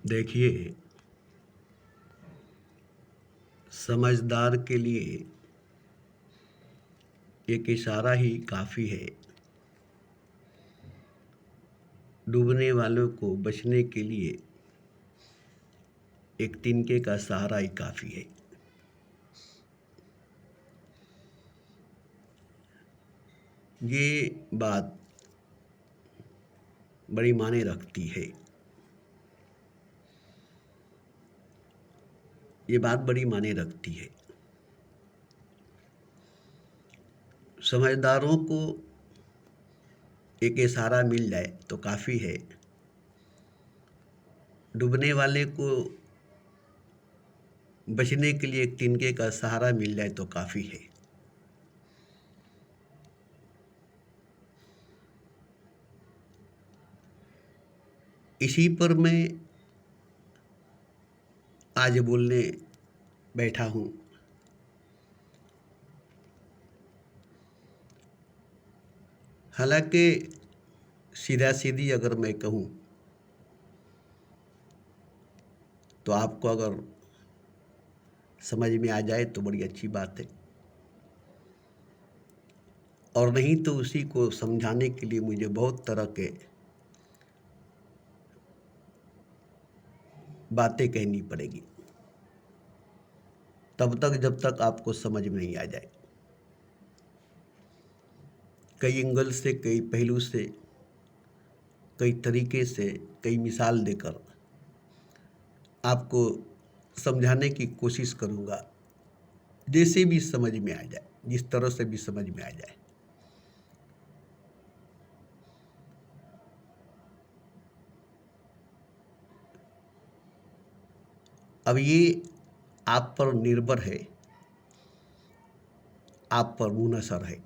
देखिए, समझदार के लिए एक इशारा ही काफ़ी है। डूबने वालों को बचने के लिए एक तिनके का सहारा ही काफ़ी है। ये बात बड़ी मायने रखती है। ये बात बड़ी मायने रखती है। समझदारों को एक इशारा मिल जाए तो काफ़ी है। डूबने वाले को बचने के लिए एक तिनके का सहारा मिल जाए तो काफ़ी है। इसी पर मैं आज बोलने बैठा हूँ। हालांकि सीधा सीधी अगर मैं कहूँ तो आपको अगर समझ में आ जाए तो बड़ी अच्छी बात है, और नहीं तो उसी को समझाने के लिए मुझे बहुत तरह के बातें कहनी पड़ेगी, तब तक जब तक आपको समझ में नहीं आ जाए। कई एंगल से, कई पहलू से, कई तरीके से, कई मिसाल देकर आपको समझाने की कोशिश करूँगा, जैसे भी समझ में आ जाए, जिस तरह से भी समझ में आ जाए। अब ये आप पर निर्भर है, आप पर मुनहसर है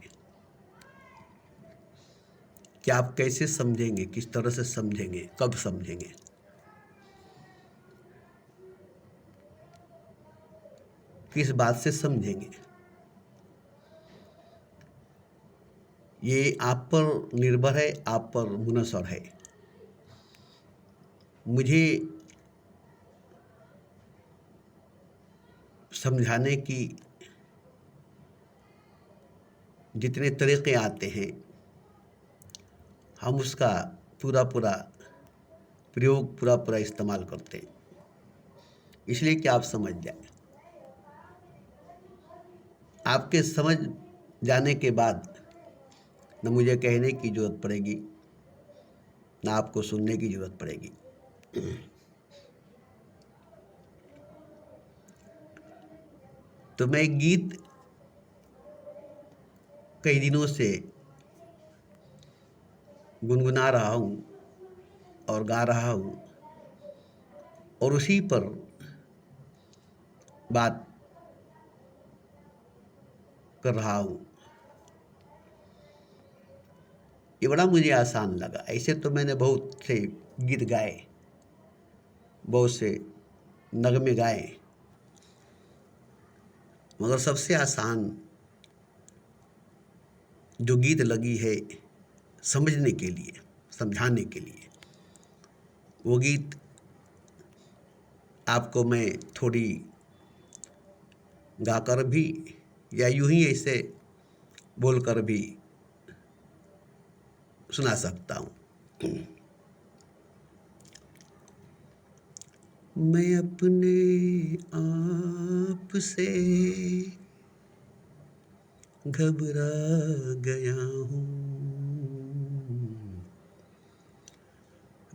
कि आप कैसे समझेंगे, किस तरह से समझेंगे, कब समझेंगे। किस बात से समझेंगे, ये आप पर निर्भर है, आप पर मुनहसर है। मुझे समझाने की जितने तरीके आते हैं, हम उसका पूरा पूरा प्रयोग, पूरा पूरा इस्तेमाल करते हैं, इसलिए कि आप समझ जाए। आपके समझ जाने के बाद न मुझे कहने की ज़रूरत पड़ेगी, ना आपको सुनने की ज़रूरत पड़ेगी। तो मैं एक गीत कई दिनों से गुनगुना रहा हूँ और गा रहा हूँ, और उसी पर बात कर रहा हूँ। ये बड़ा मुझे आसान लगा। ऐसे तो मैंने बहुत से गीत गाए, बहुत से नगमे गाए, मगर सबसे आसान जो गीत लगी है समझने के लिए, समझाने के लिए, वो गीत आपको मैं थोड़ी गाकर भी या यूं ही ऐसे बोलकर भी सुना सकता हूँ। मैं अपने आप से घबरा गया हूँ,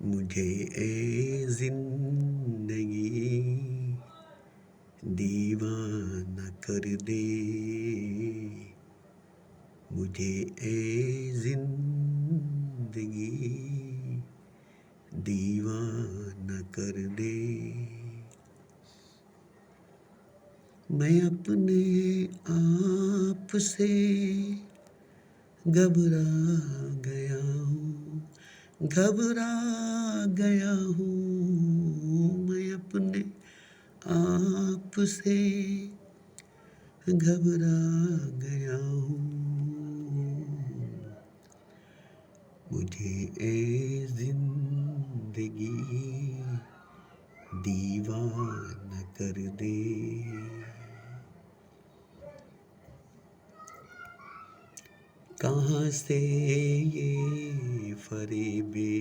मुझे ए जिंदगी दीवाना कर दे, मुझे ए जिंदगी दीवाना कर दे। मैं अपने आप से घबरा गया हूँ, घबरा गया हूँ, मैं अपने आप से घबरा गया हूँ, मुझे ए जिंदगी दीवाना कर दे। कहाँ से ये फरेबे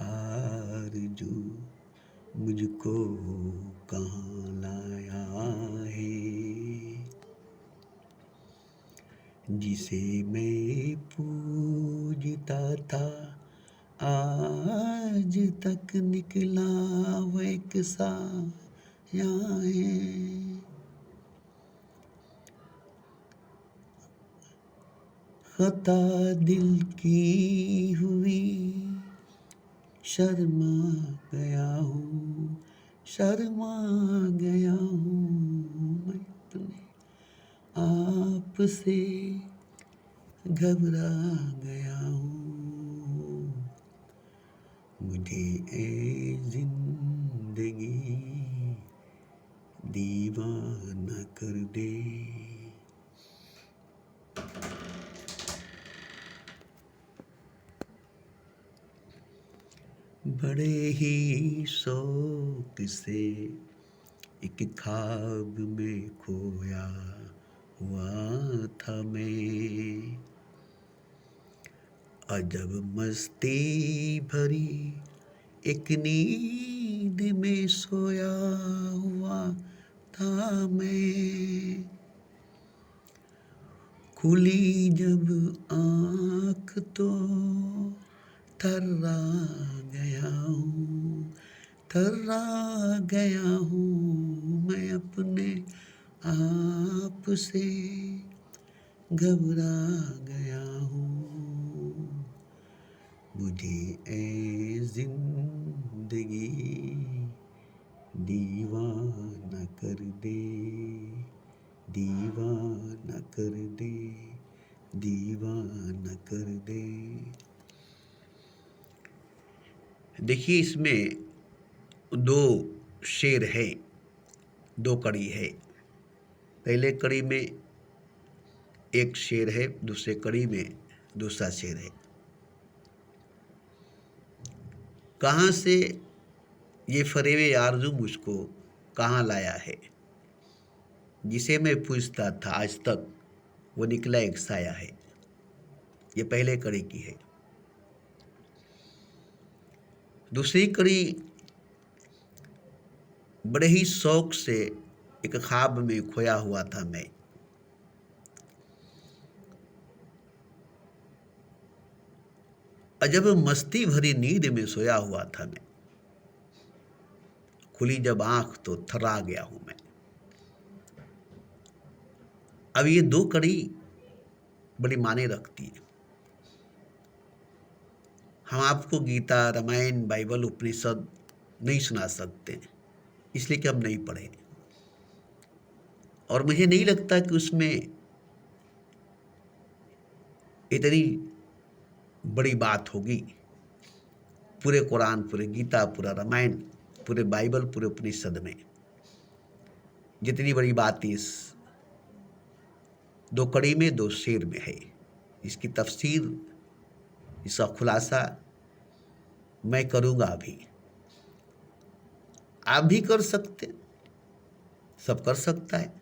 आरज़ू मुझको कहाँ लाया है, जिसे मैं पूजता था आज तक निकला वो एक साया है। खता दिल की हुई शर्मा गया हूँ, शर्मा गया हूँ मैं अपने आप से घबरा गया हूँ। मुझे ए जिंदगी दीवाना कर दे। बड़े ही शौक से एक ख्वाब में खोया हुआ था मैं, अजब मस्ती भरी एक नींद में सोया हुआ था मैं। खुली जब आँख तो थर्रा गया हूँ, थर्रा गया हूँ मैं अपने आप से घबरा गया हूँ। मुझे ए जिंदगी दीवाना कर दे, दीवाना कर दे, दीवाना कर दे। देखिए इसमें दो शेर है, दो कड़ी है। पहले कड़ी में एक शेर है, दूसरे कड़ी में दूसरा शेर है। कहाँ से ये फरेबे आरज़ू मुझको कहाँ लाया है, जिसे मैं पूछता था आज तक वो निकला एक साया है। ये पहले कड़ी की है। दूसरी कड़ी बड़े ही शौक से एक ख्वाब में खोया हुआ था मैं, अजब मस्ती भरी नींद में सोया हुआ था मैं। खुली जब आंख तो थर्रा गया हूं मैं। अब ये दो कड़ी बड़ी माने रखती है। हम आपको गीता, रामायण, बाइबल, उपनिषद नहीं सुना सकते, इसलिए कि हम नहीं पढ़े, और मुझे नहीं लगता कि उसमें इतनी बड़ी बात होगी। पूरे कुरान, पूरे गीता, पूरा रामायण, पूरे बाइबल, पूरे उपनिषद में जितनी बड़ी बात इस दो कड़ी में, दो शेर में है, इसकी तफसीर, इसका खुलासा मैं करूँगा अभी। आप भी कर सकते, सब कर सकता है।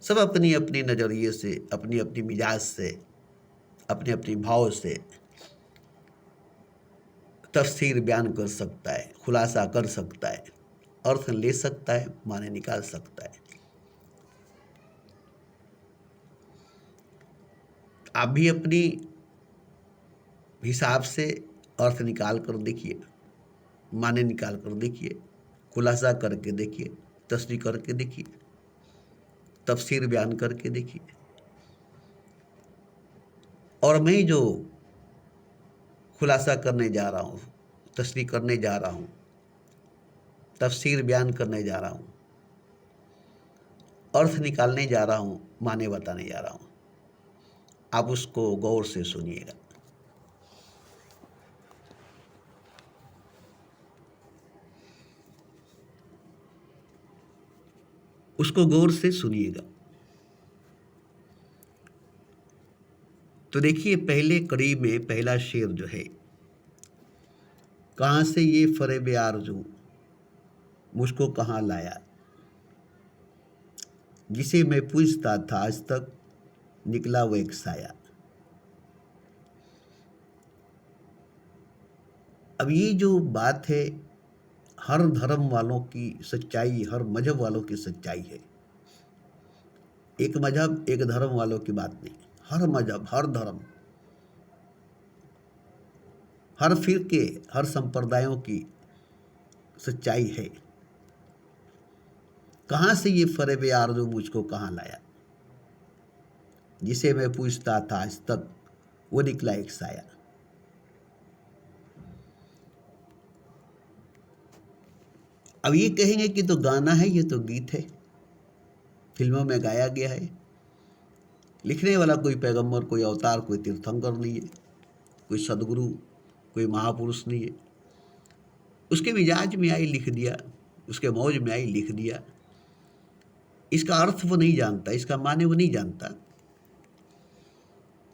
सब अपनी अपनी नज़रिए से, अपनी अपनी मिजाज से, अपने अपने भाव से तफसीर बयान कर सकता है, खुलासा कर सकता है, अर्थ ले सकता है, माने निकाल सकता है। आप भी अपनी हिसाब से अर्थ निकाल कर देखिए, माने निकाल कर देखिए, खुलासा करके देखिए, तस्रीह करके देखिए, तफसीर बयान करके देखिए। और मैं जो खुलासा करने जा रहा हूँ, तस्रीह करने जा रहा हूँ, तफसीर बयान करने जा रहा हूँ, अर्थ निकालने जा रहा हूँ, माने बताने जा रहा हूँ, आप उसको गौर से सुनिएगा। उसको गौर से सुनिएगा। तो देखिए पहले कड़ी में पहला शेर जो है, कहाँ से ये फरेबे आरज़ू मुझको कहाँ लाया, जिसे मैं पूछता था आज तक निकला वो एक साया। अब ये जो बात है, हर धर्म वालों की सच्चाई, हर मजहब वालों की सच्चाई है। एक मजहब एक धर्म वालों की बात नहीं, हर मजहब, हर धर्म, हर फिरके, हर संप्रदायों की सच्चाई है। कहाँ से ये फरेब आरज़ू मुझको कहाँ लाया, जिसे मैं पूछता था आज तक वो निकला एक साया। अब ये कहेंगे कि तो गाना है, ये तो गीत है, फिल्मों में गाया गया है, लिखने वाला कोई पैगंबर, कोई अवतार, कोई तीर्थंकर नहीं है, कोई सदगुरु, कोई महापुरुष नहीं है। उसके मिजाज में आई लिख दिया, उसके मौज में आई लिख दिया। इसका अर्थ वो नहीं जानता, इसका माने वो नहीं जानता।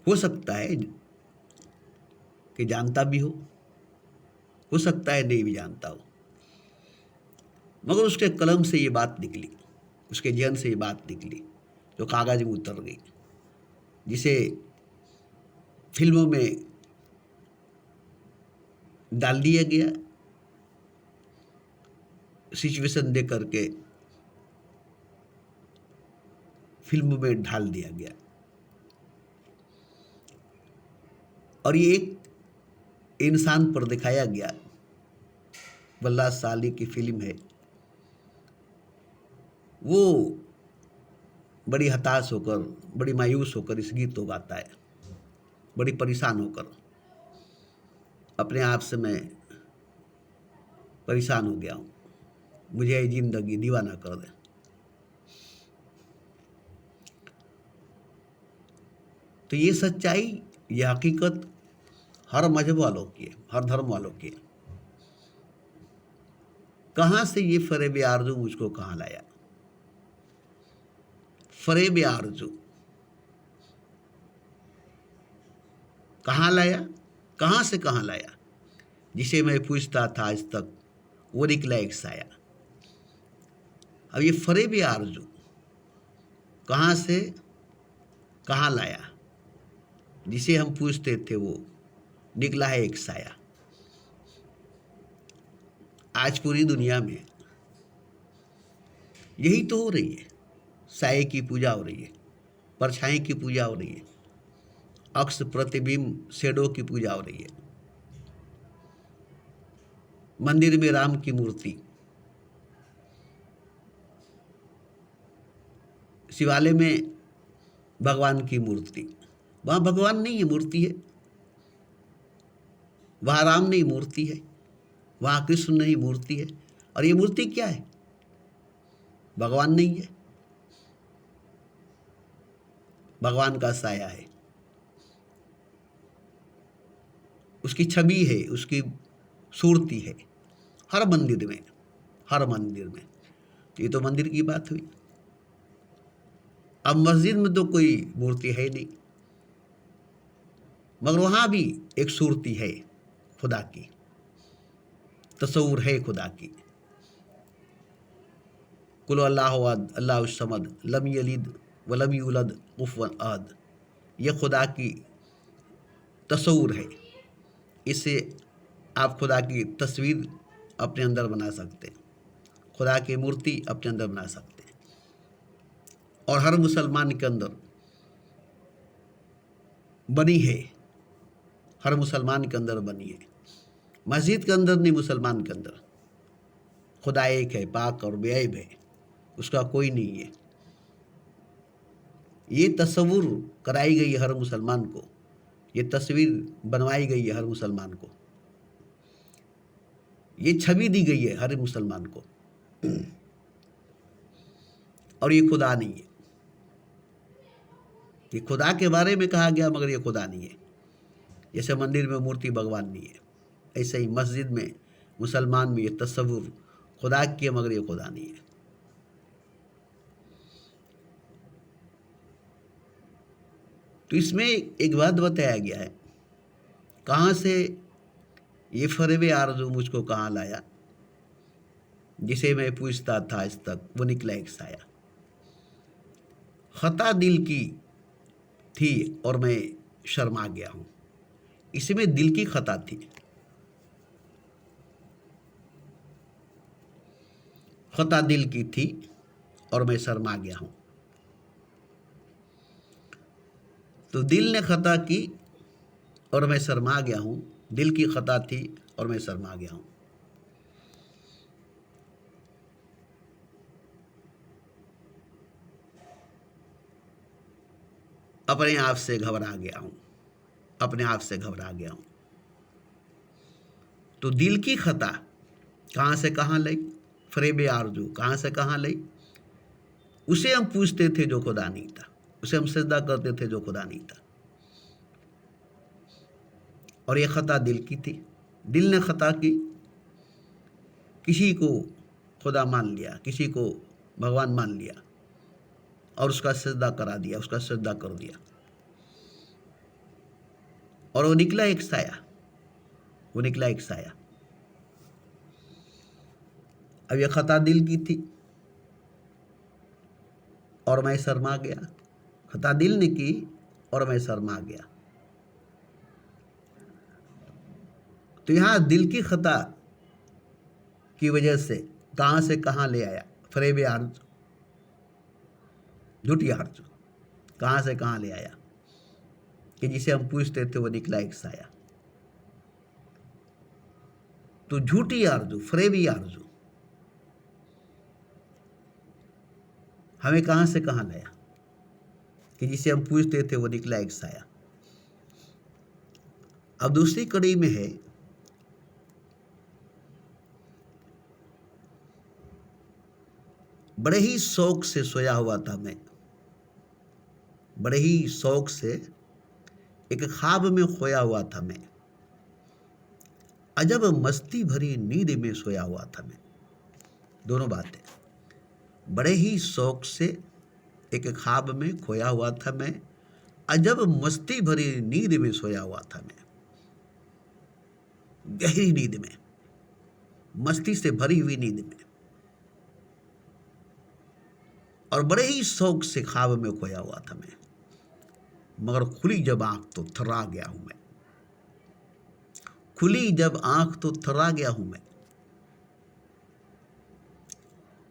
हो सकता है कि जानता भी हो सकता है नहीं भी जानता हो, मगर उसके कलम से ये बात निकली, उसके जहन से ये बात निकली जो कागज में उतर गई, जिसे फिल्मों में डाल दिया गया, सिचुएशन दे करके फिल्म में ढाल दिया गया। और ये एक इंसान पर दिखाया गया। बल्ला साली की फिल्म है, वो बड़ी हताश होकर, बड़ी मायूस होकर इस गीत को गाता है, बड़ी परेशान होकर, अपने आप से मैं परेशान हो गया हूँ, मुझे ये जिंदगी दीवाना कर दे। तो ये सच्चाई, ये हकीकत हर मजहब वालों की है, हर धर्म वालों की है। कहाँ से ये फरेब आरज़ू मुझको कहाँ लाया, फरेब आरज़ू कहाँ लाया, कहाँ से कहाँ लाया, जिसे मैं पूछता था आज तक वो निकला एक साया। अब ये फरेब आरज़ू कहाँ से कहाँ लाया, जिसे हम पूछते थे वो निकला है एक साया। आज पूरी दुनिया में यही तो हो रही है, साये की पूजा हो रही है, परछाई की पूजा हो रही है, अक्स प्रतिबिंब शेडो की पूजा हो रही है। मंदिर में राम की मूर्ति, शिवालय में भगवान की मूर्ति, वहाँ भगवान नहीं है, मूर्ति है। वहाँ राम नहीं, मूर्ति है। वहाँ कृष्ण नहीं, मूर्ति है। और ये मूर्ति क्या है, भगवान नहीं है, भगवान का साया है, उसकी छवि है, उसकी सूरती है हर मंदिर में, हर मंदिर में। ये तो मंदिर की बात हुई। अब मस्जिद में तो कोई मूर्ति है नहीं, मगर वहाँ भी एक सूरती है खुदा की, तस्वूर है खुदा की। कुल अल्लाहु अहद अल्लाहु समद लम यलिद वलम यूलद कुफुवन अहद, यह खुदा की तस्वूर है। इससे आप खुदा की तस्वीर अपने अंदर बना सकते हैं, खुदा की मूर्ति अपने अंदर बना सकते हैं। और हर मुसलमान के अंदर बनी है, हर मुसलमान के अंदर बनी है। मस्जिद के अंदर नहीं, मुसलमान के अंदर खुदा एक है, पाक और बेअयब है, उसका कोई नहीं है। ये तस्वूर कराई गई है हर मुसलमान को, ये तस्वीर बनवाई गई है हर मुसलमान को, ये छवि दी गई है हर मुसलमान को। और ये खुदा नहीं है, ये खुदा के बारे में कहा गया मगर ये खुदा नहीं है। जैसे मंदिर में मूर्ति भगवान नहीं है, ऐसे ही मस्जिद में, मुसलमान में ये तस्वूर खुदा की है मगर ये खुदा नहीं है। तो इसमें एक बात बताया गया है, कहाँ से ये फरेब आरज़ू मुझको कहाँ लाया, जिसे मैं पूछता था आज तक वो निकला एक साया। खता दिल की थी और मैं शर्मा गया हूँ। इसमें दिल की खता थी, खता दिल की थी और मैं शर्मा गया हूँ। तो दिल ने खता की और मैं शर्मा गया हूँ, दिल की खता थी और मैं शर्मा गया हूँ। अपने आप से घबरा गया हूँ, अपने आप से घबरा गया हूँ। तो दिल की खता कहाँ से कहाँ लई, फरेब आरजू कहाँ से कहाँ लई। उसे हम पूछते थे जो खुदा नहीं था, उसे हम सजदा करते थे जो खुदा नहीं था। और ये खता दिल की थी, दिल ने खता की, किसी को खुदा मान लिया, किसी को भगवान मान लिया और उसका सजदा करा दिया, उसका सजदा कर दिया। और वो निकला एक साया, वो निकला एक साया। अब ये खता दिल की थी और मैं शर्मा गया, खता दिल ने की और मैं शर्मा गया। तो यहाँ दिल की खता की वजह से कहाँ से कहाँ ले आया फरेब आरज़ू, झूठी आरज़ू कहाँ से कहाँ ले आया कि जिसे हम पूछते थे वो निकला एक साया। तो झूठी आरज़ू, फरेबी आरज़ू हमें कहाँ से कहाँ लाया कि जिसे हम पूछते थे वो निकला एक साया। अब दूसरी कड़ी में है, बड़े ही शौक से सोया हुआ था मैं, बड़े ही शौक से एक ख्वाब में खोया हुआ था मैं, अजब मस्ती भरी नींद में सोया हुआ था मैं। दोनों बातें, बड़े ही शौक से एक ख्वाब में खोया हुआ था मैं, अजब मस्ती भरी नींद में सोया हुआ था मैं। गहरी नींद में, मस्ती से भरी हुई नींद में, और बड़े ही शौक से ख्वाब में खोया हुआ था मैं। मगर खुली जब आंख तो थर्रा गया हूं मैं, खुली जब आंख तो थर्रा गया हूं मैं।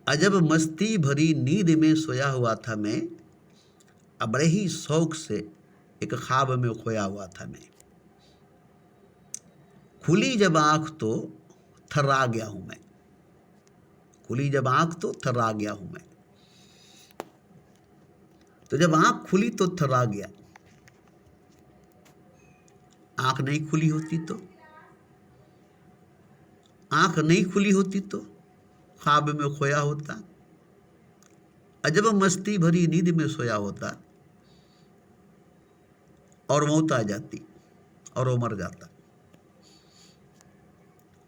अजब मस्ती भरी नींद में सोया हुआ था मैं, अब बड़े ही शौक से एक ख्वाब में खोया हुआ था मैं। खुली जब आंख तो थर्रा गया हूं मैं, खुली जब आंख तो थर्रा गया हूं मैं। तो जब आंख खुली तो थर्रा गया, आंख नहीं खुली होती तो, आंख नहीं खुली होती तो ख्वाब में खोया होता, अजब मस्ती भरी नींद में सोया होता और मौत आ जाती और वो मर जाता।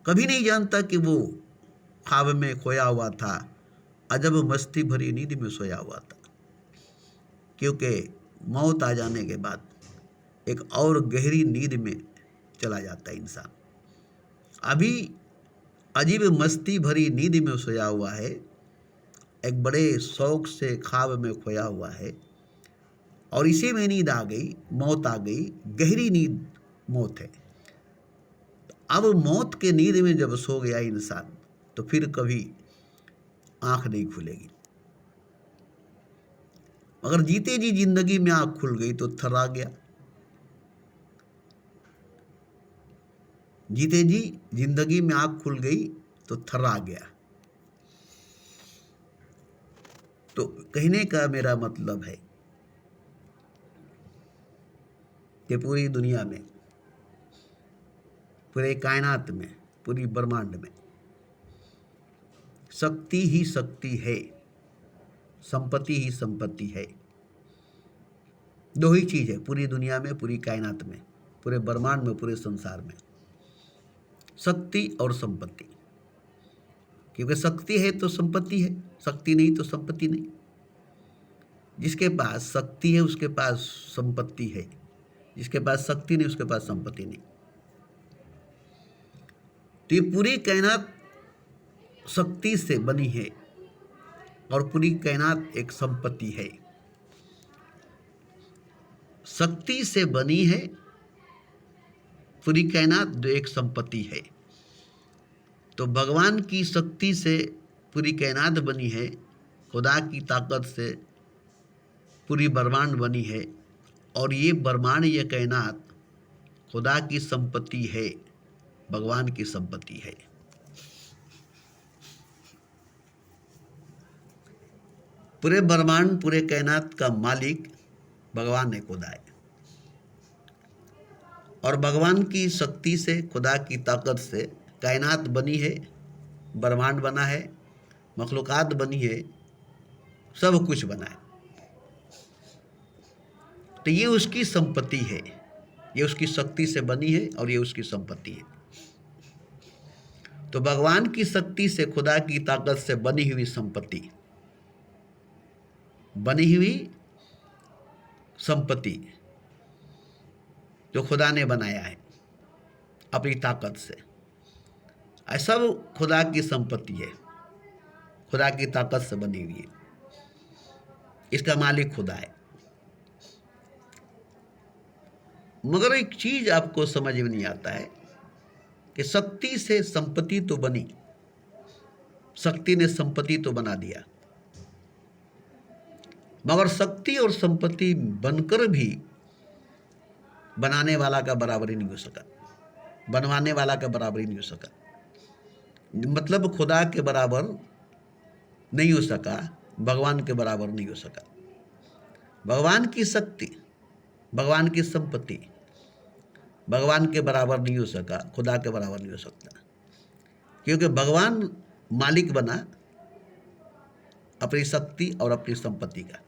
कभी नहीं जानता कि वो ख्वाब में खोया हुआ था, अजब मस्ती भरी नींद में सोया हुआ था। क्योंकि मौत आ जाने के बाद एक और गहरी नींद में चला जाता है इंसान। अभी अजीब मस्ती भरी नींद में सोया हुआ है, एक बड़े शौक से ख्वाब में खोया हुआ है, और इसी में नींद आ गई, मौत आ गई, गहरी नींद मौत है। अब मौत के नींद में जब सो गया इंसान तो फिर कभी आंख नहीं खुलेगी। मगर जीते जी जिंदगी में आंख खुल गई तो थर्रा गया, जीते जी जिंदगी में आंख खुल गई तो थर्रा गया। तो कहने का मेरा मतलब है कि पूरी दुनिया में, पूरे कायनात में, पूरी ब्रह्मांड में शक्ति ही शक्ति है, संपत्ति ही संपत्ति है। दो ही चीज है पूरी दुनिया में, पूरी कायनात में, पूरे ब्रह्मांड में, पूरे संसार में, शक्ति और संपत्ति। क्योंकि शक्ति है तो संपत्ति है, शक्ति नहीं तो संपत्ति नहीं। जिसके पास शक्ति है उसके पास संपत्ति है, जिसके पास शक्ति नहीं उसके पास संपत्ति नहीं। तो ये पूरी कायनात शक्ति से बनी है और पूरी कायनात एक संपत्ति है। शक्ति से बनी है पूरी कायनात जो एक संपत्ति है। तो भगवान की शक्ति से पूरी कायनात बनी है, खुदा की ताकत से पूरी ब्रह्मांड बनी है, और ये ब्रह्मांड, ये कायनात खुदा की संपत्ति है, भगवान की संपत्ति है। पूरे ब्रह्मांड, पूरे कायनात का मालिक भगवान है, खुदा है। और भगवान की शक्ति से, खुदा की ताकत से कायनात बनी है, ब्रह्मांड बना है, मखलूकात बनी है, सब कुछ बना है। तो ये उसकी संपत्ति है, ये उसकी शक्ति से बनी है और ये उसकी संपत्ति है। तो भगवान की शक्ति से, खुदा की ताकत से बनी हुई संपत्ति, बनी हुई संपत्ति जो खुदा ने बनाया है अपनी ताकत से, सब खुदा की संपत्ति है, खुदा की ताकत से बनी हुई है। इसका मालिक खुदा है। मगर एक चीज आपको समझ में नहीं आता है कि शक्ति से संपत्ति तो बनी, शक्ति ने संपत्ति तो बना दिया, मगर शक्ति और संपत्ति बनकर भी बनाने वाला का बराबर ही नहीं हो सका, बनवाने वाला का बराबर ही नहीं हो सका। मतलब खुदा के बराबर नहीं हो सका, भगवान के बराबर नहीं हो सका। भगवान की शक्ति, भगवान की संपत्ति भगवान के बराबर नहीं हो सका, खुदा के बराबर नहीं हो सकता। क्योंकि भगवान मालिक बना अपनी शक्ति और अपनी संपत्ति का,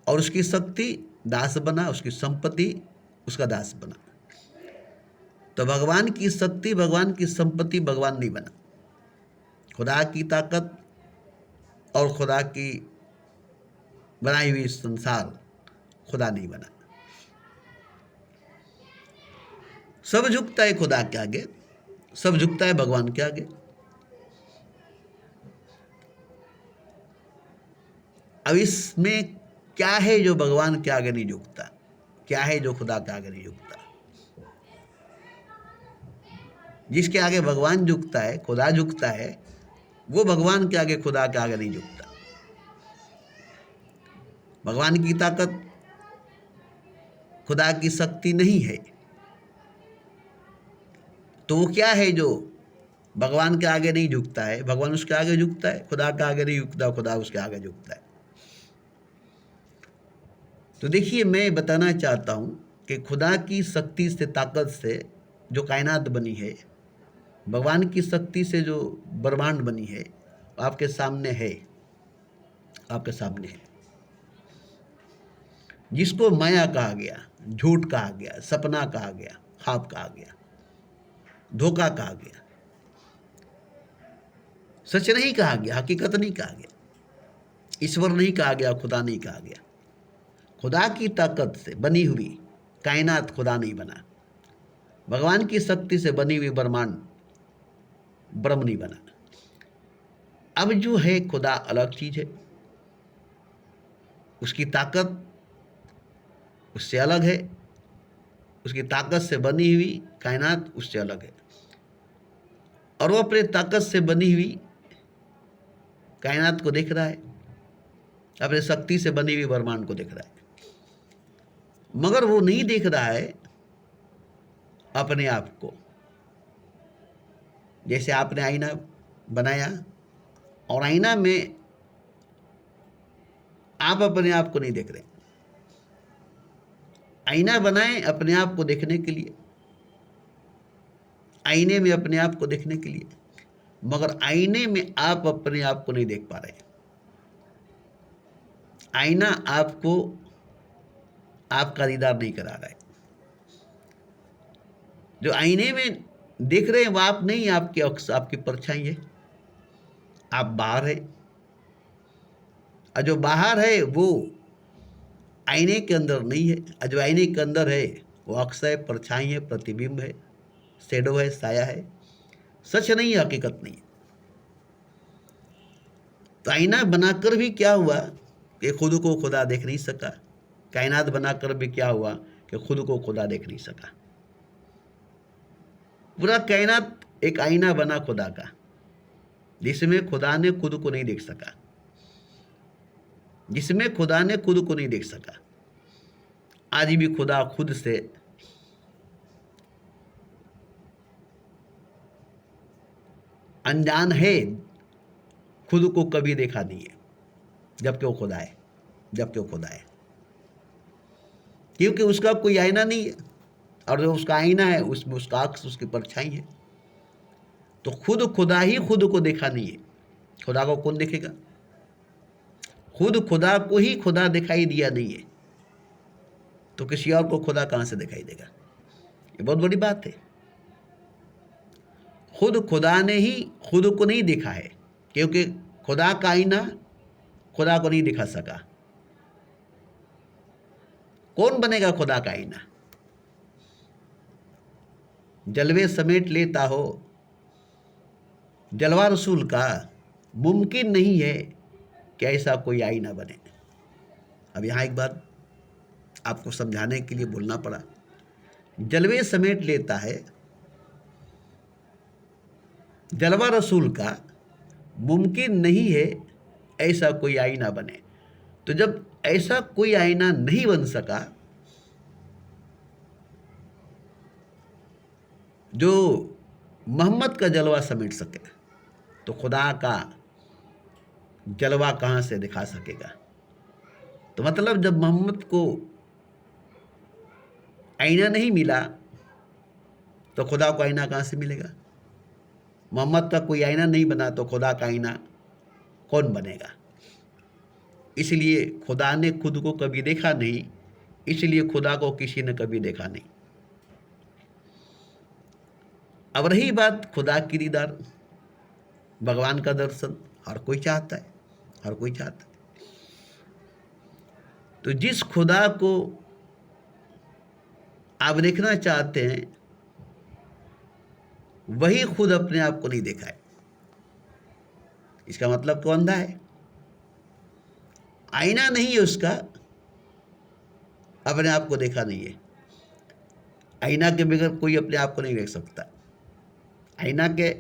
और उसकी शक्ति दास बना, उसकी संपत्ति उसका दास बना। तो भगवान की शक्ति, भगवान की संपत्ति भगवान नहीं बना। खुदा की ताकत और खुदा की बनाई हुई संसार खुदा नहीं बना। सब झुकता है खुदा के आगे, सब झुकता है भगवान के आगे। अब इसमें क्या है जो भगवान के आगे नहीं झुकता? क्या है जो खुदा के आगे नहीं झुकता? जिसके आगे भगवान झुकता है, खुदा झुकता है, वो भगवान के आगे, खुदा के आगे नहीं झुकता। भगवान की ताकत, खुदा की शक्ति नहीं है, तो वो क्या है जो भगवान के आगे नहीं झुकता है? भगवान उसके आगे झुकता है, खुदा के आगे नहीं झुकता, खुदा उसके आगे झुकता है। तो देखिए, मैं बताना चाहता हूं कि खुदा की शक्ति से, ताकत से जो कायनात बनी है, भगवान की शक्ति से जो ब्रह्मांड बनी है, आपके सामने है, आपके सामने है। जिसको माया कहा गया, झूठ कहा गया, सपना कहा गया, ख्वाब कहा गया, धोखा कहा गया, सच नहीं कहा गया, हकीकत नहीं कहा गया, ईश्वर नहीं कहा गया, खुदा नहीं कहा गया। खुदा की ताकत से बनी हुई कायनात खुदा नहीं बना, भगवान की शक्ति से बनी हुई ब्रह्मांड ब्रह्म नहीं बना। अब जो है खुदा अलग चीज है, उसकी ताकत उससे अलग है, उसकी ताकत से बनी हुई कायनात उससे अलग है, और वो अपने ताकत से बनी हुई कायनात को देख रहा है, अपने शक्ति से बनी हुई ब्रह्मांड को देख रहा है। मगर वो नहीं देख रहा है अपने आप को। जैसे आपने आईना बनाया और आईना में आप अपने आप को नहीं देख रहे। आईना बनाए अपने आप को देखने के लिए, आईने में अपने आप को देखने के लिए, मगर आईने में आप अपने आप को नहीं देख पा रहे। आईना आपको आपका दीदार नहीं करा रहा है। जो आईने में देख रहे हैं वो आप नहीं, आपकी परछाई है, आप बाहर है। और जो बाहर है वो आईने के अंदर नहीं है, और जो आईने के अंदर है वो अक्स है, परछाई है, प्रतिबिंब है, शैडो है, साया है, सच नहीं है, हकीकत नहीं है। तो आईना बनाकर भी क्या हुआ कि खुद को खुदा देख नहीं सका। कायनात बनाकर भी क्या हुआ कि खुद को खुदा देख नहीं सका। पूरा कायनात एक आईना बना खुदा का, जिसमें खुदा ने खुद को नहीं देख सका, जिसमें खुदा ने खुद को नहीं देख सका। आज भी खुदा खुद से अनजान है, खुद को कभी देखा नहीं है, जबकि वो खुदा है, जबकि वो खुदा है। क्योंकि उसका कोई आईना नहीं है, और जो उसका आईना है उसमें उसका अक्स, उसकी परछाई है। तो खुद खुदा ही खुद को देखा नहीं है। खुदा को कौन देखेगा? खुद खुदा को ही खुदा दिखाई दिया नहीं है, तो किसी और को खुदा कहां से दिखाई देगा? ये बहुत बड़ी बात है। खुद खुदा ने ही खुद को नहीं देखा है, क्योंकि खुदा का आईना खुदा को नहीं दिखा सका। कौन बनेगा खुदा का आईना? जलवे समेट लेता हो जलवा रसूल का, मुमकिन नहीं है कि ऐसा कोई आईना बने। अब यहाँ एक बात आपको समझाने के लिए बोलना पड़ा। जलवे समेट लेता है जलवा रसूल का, मुमकिन नहीं है ऐसा कोई आईना बने। तो जब ऐसा कोई आईना नहीं बन सका जो मोहम्मद का जलवा समेट सके, तो खुदा का जलवा कहाँ से दिखा सकेगा? तो मतलब जब मोहम्मद को आईना नहीं मिला तो खुदा को आईना कहाँ से मिलेगा? मोहम्मद का कोई आईना नहीं बना तो खुदा का आईना कौन बनेगा? इसलिए खुदा ने खुद को कभी देखा नहीं, इसलिए खुदा को किसी ने कभी देखा नहीं। अब रही बात खुदा की दीदार, भगवान का दर्शन हर कोई चाहता है, हर कोई चाहता है। तो जिस खुदा को आप देखना चाहते हैं वही खुद अपने आप को नहीं देखा है। इसका मतलब तो अंधा है, आईना नहीं है उसका, अपने आप को देखा नहीं है। आईना के बगैर कोई अपने आप को नहीं देख सकता, आईना के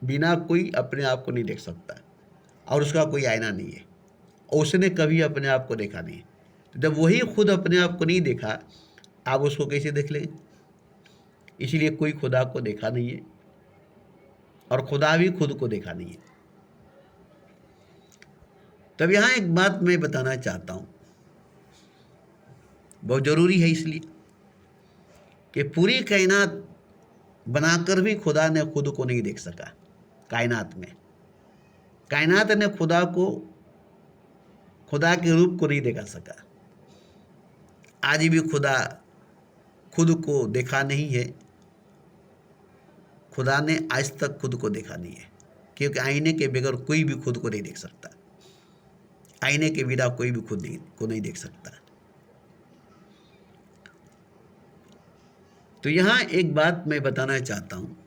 बिना कोई अपने आप को नहीं देख सकता, और उसका कोई आईना नहीं है, और उसने कभी अपने आप को देखा नहीं। तो जब वही खुद अपने आप को नहीं देखा, आप उसको कैसे देख लेंगे? इसलिए कोई खुदा को देखा नहीं है, और खुदा भी खुद को देखा नहीं है। तब यहाँ एक बात मैं बताना चाहता हूँ, बहुत ज़रूरी है, इसलिए कि पूरी कायनात बनाकर भी खुदा ने खुद को नहीं देख सका। कायनात में, कायनात ने खुदा को, खुदा के रूप को नहीं देखा सका। आज भी खुदा खुद को देखा नहीं है, खुदा ने आज तक खुद को देखा नहीं है, क्योंकि आईने के बगैर कोई भी खुद को नहीं देख सकता, आईने के बिना कोई भी खुद को नहीं देख सकता। तो यहाँ एक बात मैं बताना चाहता हूँ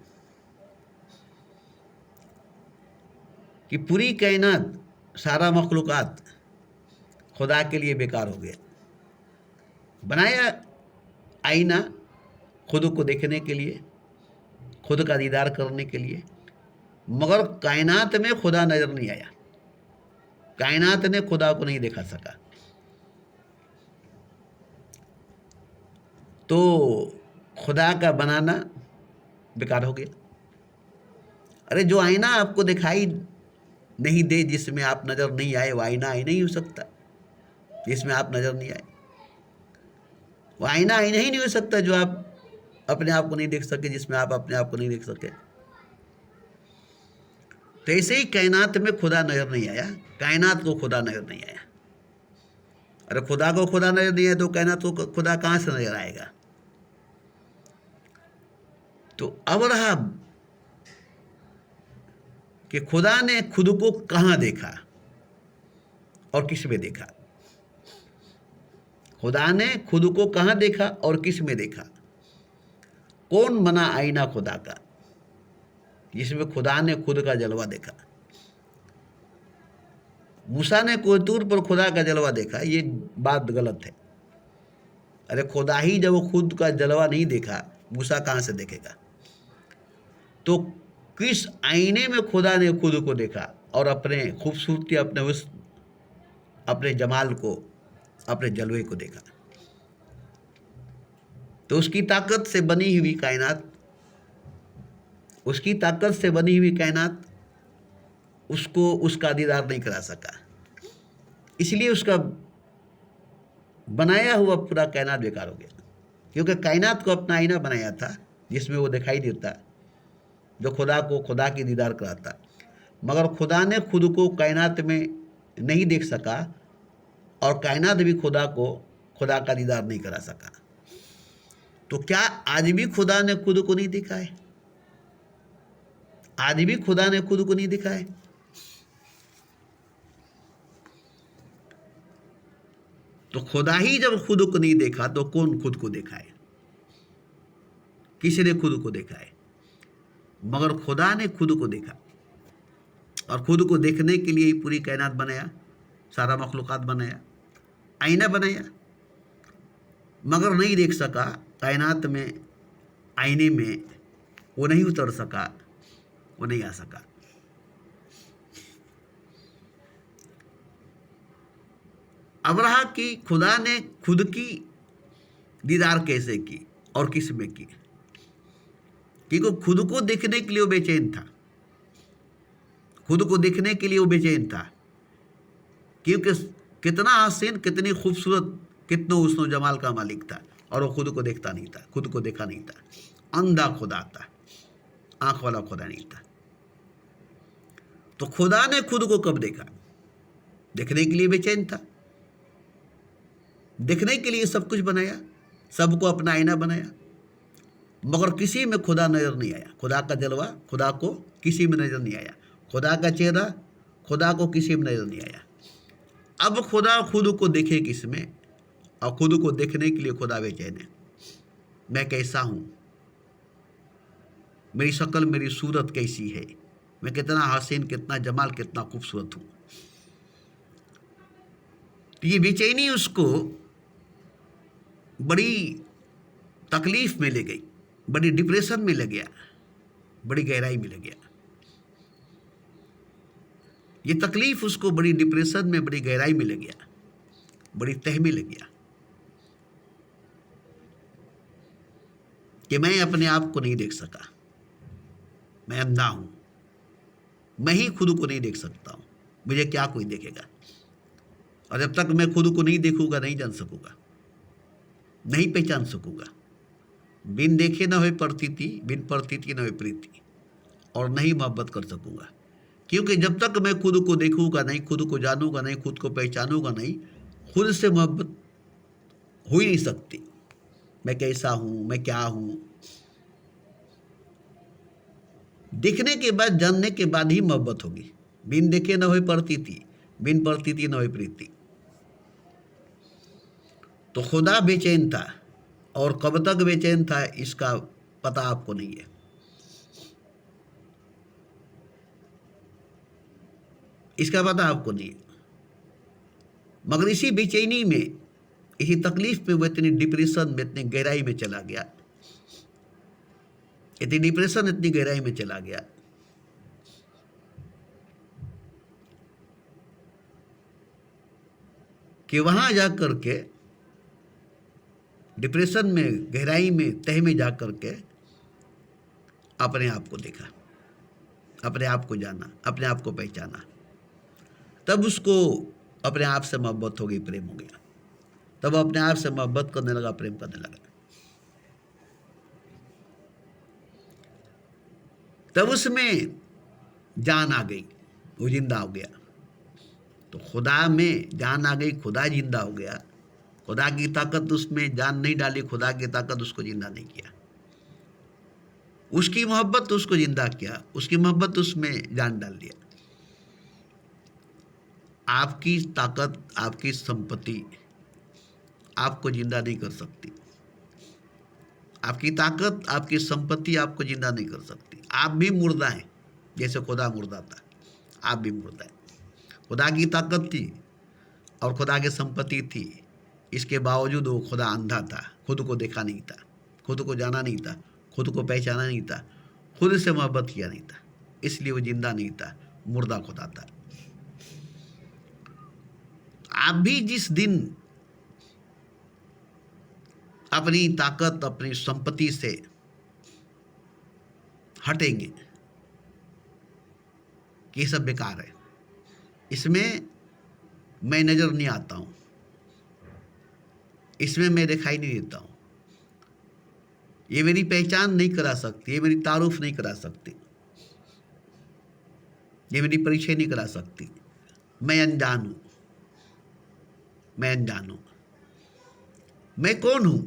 कि पूरी कायनात, सारा मखलूक़ात खुदा के लिए बेकार हो गया। बनाया आईना खुद को देखने के लिए, खुद का दीदार करने के लिए, मगर कायनात में खुदा नज़र नहीं आया, कायनात ने खुदा को नहीं देखा सका। तो खुदा का बनाना बेकार हो गया। अरे जो आईना आपको दिखाई नहीं दे, जिसमें आप नज़र नहीं आए, वो आईना आईना ही हो सकता, जिसमें आप नज़र नहीं आए। वो आईना आईना ही नहीं हो सकता जो आप अपने आप को नहीं देख सके, जिसमें आप अपने आप को नहीं देख सके। तो ऐसे ही कायनात में खुदा नज़र नहीं आया, कायनात को खुदा नज़र नहीं आया। अरे खुदा को खुदा नज़र नहीं आया तो कायनात को खुदा कहाँ से नज़र आएगा? तो अब रहा कि खुदा ने खुद को कहाँ देखा और किस में देखा। खुदा ने खुद को कहाँ देखा और किस में देखा? कौन बना आईना खुदा का, जिसमें खुदा ने खुद का जलवा देखा? मूसा ने कोहतूर पर खुदा का जलवा देखा, ये बात गलत है। अरे खुदा ही जब वो खुद का जलवा नहीं देखा, मूसा कहाँ से देखेगा? तो किस आईने में खुदा ने खुद को देखा और अपने खूबसूरती, अपने उस अपने जमाल को, अपने जलवे को देखा? तो उसकी ताकत से बनी हुई कायनात, उसकी ताकत से बनी हुई कायनात उसको उसका दीदार नहीं करा सका, इसलिए उसका बनाया हुआ पूरा कायनात बेकार हो गया। क्योंकि कायनात को अपना आईना बनाया था जिसमें वो दिखाई देता, जो खुदा को खुदा की दीदार कराता, मगर खुदा ने खुद को कायनात में नहीं देख सका और कायनात भी खुदा को खुदा का दीदार नहीं करा सका। तो क्या आज भी खुदा ने खुद को नहीं देखा है? आज भी खुदा ने खुद को नहीं देखा है? तो खुदा ही जब खुद को नहीं देखा तो कौन खुद को देखा है? किसी ने खुद को देखा है? मगर खुदा ने खुद को देखा और खुद को देखने के लिए ही पूरी कायनात बनाया, सारा मखलूक़ात बनाया, आईना बनाया, मगर नहीं देख सका। कायनात में आईने में वो नहीं उतर सका, वो नहीं आ सका। अब रहा कि खुदा ने खुद की दीदार कैसे की और किस में की? क्योंकि खुद को देखने के लिए वो बेचैन था, खुद को देखने के लिए वो बेचैन था, क्योंकि कितना हसीन, कितनी खूबसूरत, कितना हुस्न जमाल का मालिक था और वो खुद को देखता नहीं था, खुद को देखा नहीं था। अंधा खुदा था, आंख वाला खुदा नहीं था। तो खुदा ने खुद को कब देखा? देखने के लिए बेचैन था, देखने के लिए सब कुछ बनाया, सबको अपना आईना बनाया, मगर किसी में खुदा नजर नहीं आया। खुदा का जलवा खुदा को किसी में नजर नहीं आया, खुदा का चेहरा खुदा को किसी में नजर नहीं आया। अब खुदा खुद को देखे किस में? और खुद को देखने के लिए खुदा बेचैन है। मैं कैसा हूँ, मेरी शक्ल, मेरी सूरत कैसी है, मैं कितना हसीन, कितना जमाल, कितना खूबसूरत हूँ। तो ये बेचैनी उसको बड़ी तकलीफ में ले गई, बड़ी डिप्रेशन में ले गया, बड़ी गहराई में ले गया। ये तकलीफ उसको बड़ी डिप्रेशन में, बड़ी गहराई में ले गया, बड़ी तह में ले गया कि मैं अपने आप को नहीं देख सका, मैं अंधा हूं, मैं ही खुद को नहीं देख सकता हूं, मुझे क्या कोई देखेगा? और जब तक मैं खुद को नहीं देखूंगा, नहीं जान सकूंगा, नहीं पहचान सकूंगा। बिन देखे न होए प्रतीति, बिन प्रतीति न होए प्रीति, और नहीं मोहब्बत कर सकूंगा। क्योंकि जब तक मैं खुद को देखूंगा नहीं, खुद को जानूंगा नहीं, खुद को पहचानूंगा नहीं, खुद से मोहब्बत हो ही नहीं सकती। मैं कैसा हूं, मैं क्या हूं, देखने के बाद, जानने के बाद ही मोहब्बत होगी। बिन देखे न होए प्रतीति, बिन प्रतीति न होए प्रीति। तो खुदा बेचैन था, और कब तक बेचैन था इसका पता आपको नहीं है। इसका पता आपको नहीं है, मगर इसी बेचैनी में, इसी तकलीफ में वो इतनी डिप्रेशन में, इतनी गहराई में चला गया, इतनी डिप्रेशन, इतनी गहराई में चला गया कि वहां जाकर के, डिप्रेशन में, गहराई में, तह में जाकर के अपने आप को देखा, अपने आप को जाना, अपने आप को पहचाना। तब उसको अपने आप से मोहब्बत हो गई, प्रेम हो गया। तब अपने आप से मोहब्बत करने लगा, प्रेम करने लगा। तब उसमें जान आ गई, वो जिंदा हो गया। तो खुदा में जान आ गई, खुदा जिंदा हो गया। खुदा की ताकत उसमें जान नहीं डाली, खुदा की ताकत उसको जिंदा नहीं किया। उसकी मोहब्बत उसको जिंदा किया, उसकी मोहब्बत उसमें जान डाल दिया। आपकी ताकत, आपकी संपत्ति आपको जिंदा नहीं कर सकती। आपकी ताकत, आपकी संपत्ति आपको जिंदा नहीं कर सकती। आप भी मुर्दा हैं, जैसे खुदा मुर्दा था, आप भी मुर्दा हैं। खुदा की ताकत थी और खुदा की संपत्ति थी, इसके बावजूद वो खुदा अंधा था, खुद को देखा नहीं था, खुद को जाना नहीं था, खुद को पहचाना नहीं था, खुद से मोहब्बत किया नहीं था, इसलिए वो जिंदा नहीं था, मुर्दा खुदा था। आप भी जिस दिन अपनी ताकत, अपनी संपत्ति से हटेंगे कि ये सब बेकार है, इसमें मैं नज़र नहीं आता हूँ, इसमें मैं दिखाई नहीं देता हूँ, ये मेरी पहचान नहीं करा सकती, ये मेरी तारुफ नहीं करा सकती, ये मेरी परिचय नहीं करा सकती, मैं अनजान हूँ, मैं अनजान हूँ। मैं कौन हूँ?